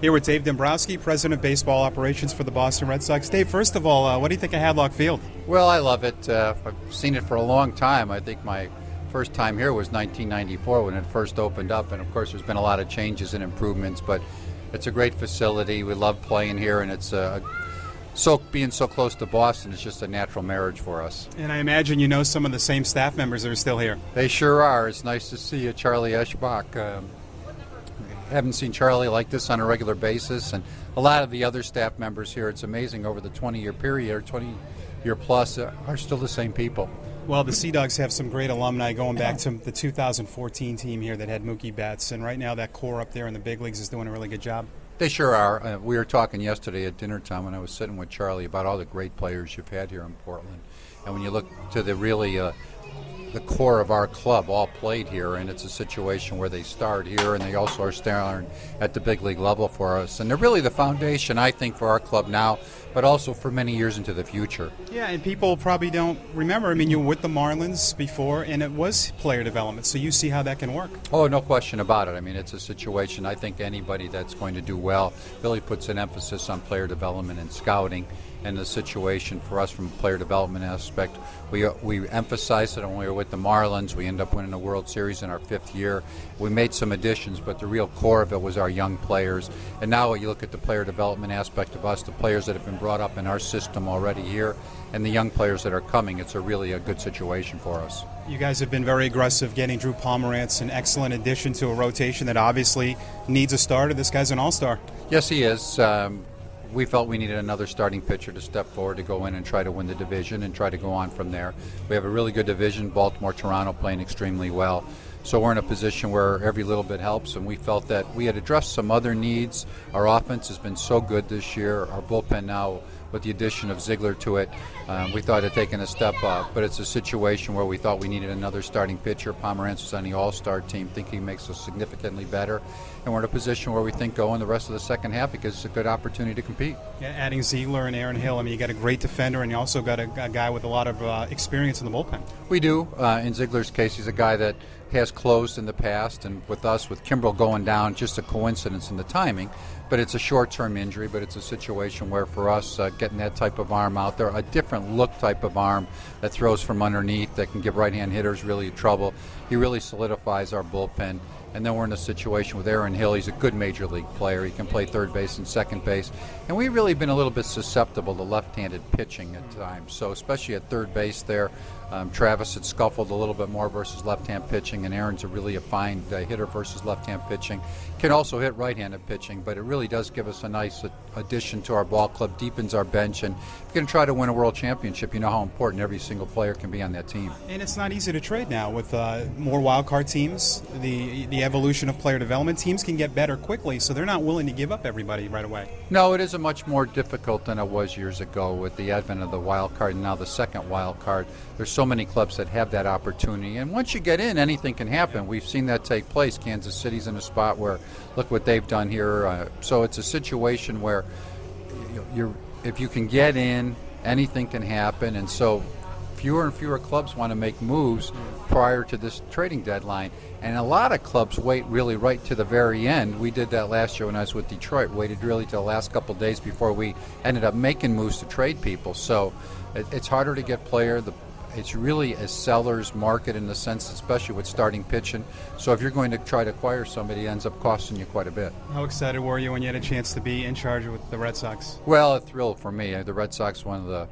Here with Dave Dombrowski, President of Baseball Operations for the Boston Red Sox. Dave, first of all, what do you think of Hadlock Field? Well, I love it. I've seen it for a long time. I think my first time here was 1994 when it first opened up, and of course there's been a lot of changes and improvements, but it's a great facility. We love playing here, and it's being so close to Boston is just a natural marriage for us. And I imagine you know some of the same staff members that are still here. They sure are. It's nice to see you, Charlie Eschbach. Haven't seen Charlie like this on a regular basis, and a lot of the other staff members here, it's amazing, over the 20-year period, or 20-year plus, are still the same people. Well, the Sea Dogs have some great alumni going back to the 2014 team here that had Mookie Betts, and right now that core up there in the big leagues is doing a really good job. They sure are. We were talking yesterday at dinner time when I was sitting with Charlie about all the great players you've had here in Portland. And when you look to the really the core of our club all played here, and it's a situation where they start here and they also are starting at the big league level for us. And they're really the foundation, I think, for our club now, but also for many years into the future. Yeah, and people probably don't remember. I mean, you were with the Marlins before, and it was player development, so you see how that can work. Oh, no question about it. I mean, it's a situation, I think anybody that's going to do well really puts an emphasis on player development and scouting. And the situation for us from a player development aspect, we emphasize it when we were with the Marlins. We end up winning the World Series in our 5th year. We made some additions, but the real core of it was our young players. And now when you look at the player development aspect of us, the players that have been brought up in our system already here, and the young players that are coming, it's really a good situation for us. You guys have been very aggressive getting Drew Pomerantz, an excellent addition to a rotation that obviously needs a starter. This guy's an all-star. Yes, he is. We felt we needed another starting pitcher to step forward to go in and try to win the division and try to go on from there. We have a really good division, Baltimore, Toronto playing extremely well. So we're in a position where every little bit helps, and we felt that we had addressed some other needs. Our offense has been so good this year. Our bullpen now, with the addition of Ziegler to it, we thought it had taken a step up. But it's a situation where we thought we needed another starting pitcher. Pomerantz was on the all-star team, think he makes us significantly better. And we're in a position where we think going the rest of the second half, it gives us a good opportunity to compete. Yeah, adding Ziegler and Aaron Hill, I mean, you got a great defender, and you also got a guy with a lot of experience in the bullpen. We do. In Ziegler's case, he's a guy that has closed in the past, and with us, with Kimbrel going down, just a coincidence in the timing. But it's a short-term injury, but it's a situation where for us, getting that type of arm out there, a different look type of arm that throws from underneath that can give right-hand hitters really trouble, he really solidifies our bullpen. And then we're in a situation with Aaron Hill. He's a good major league player. He can play third base and second base. And we've really been a little bit susceptible to left-handed pitching at times. So especially at third base there, Travis had scuffled a little bit more versus left-hand pitching, and Aaron's a fine hitter versus left-hand pitching. Can also hit right-handed pitching, but it really does give us a nice addition to our ball club, deepens our bench, and if you're going to try to win a world championship, you know how important every single player can be on that team. And it's not easy to trade now with more wild card teams. The evolution of player development, teams can get better quickly, so they're not willing to give up everybody right away. No, it is a much more difficult than it was years ago with the advent of the wild card and now the second wild card. There's so many clubs that have that opportunity, and once you get in, anything can happen. We've seen that take place. Kansas City's in a spot where look what they've done here. So it's a situation where if you can get in, anything can happen, and so fewer and fewer clubs want to make moves prior to this trading deadline. And a lot of clubs wait really right to the very end. We did that last year when I was with Detroit, waited really to the last couple of days before we ended up making moves to trade people. So it's harder to get player. It's really a seller's market in the sense, especially with starting pitching. So if you're going to try to acquire somebody, it ends up costing you quite a bit. How excited were you when you had a chance to be in charge with the Red Sox? Well, a thrill for me. The Red Sox, one of the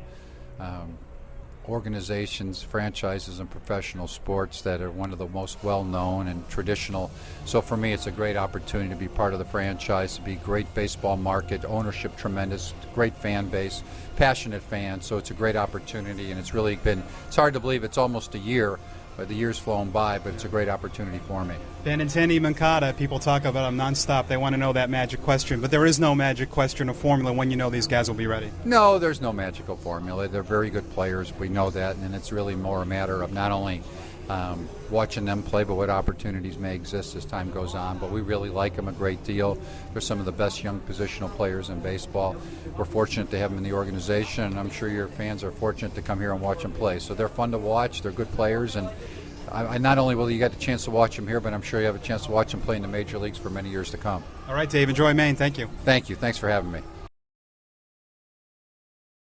organizations, franchises in professional sports that are one of the most well-known and traditional. So for me, it's a great opportunity to be part of the franchise, to be great baseball market, ownership tremendous, great fan base, passionate fans. So it's a great opportunity, and it's really been, it's hard to believe it's almost a year. The year's flown by, but it's a great opportunity for me. Benintendi Mancada, people talk about him nonstop. They want to know that magic question, but there is no magic question or formula when you know these guys will be ready. No, there's no magical formula. They're very good players. We know that, and it's really more a matter of not only watching them play, but what opportunities may exist as time goes on. But we really like them a great deal. They're some of the best young positional players in baseball. We're fortunate to have them in the organization, and I'm sure your fans are fortunate to come here and watch them play. So they're fun to watch. They're good players, and I not only will you get a chance to watch him here, but I'm sure you have a chance to watch him play in the major leagues for many years to come. All right, Dave. Enjoy Maine. Thank you. Thank you. Thanks for having me.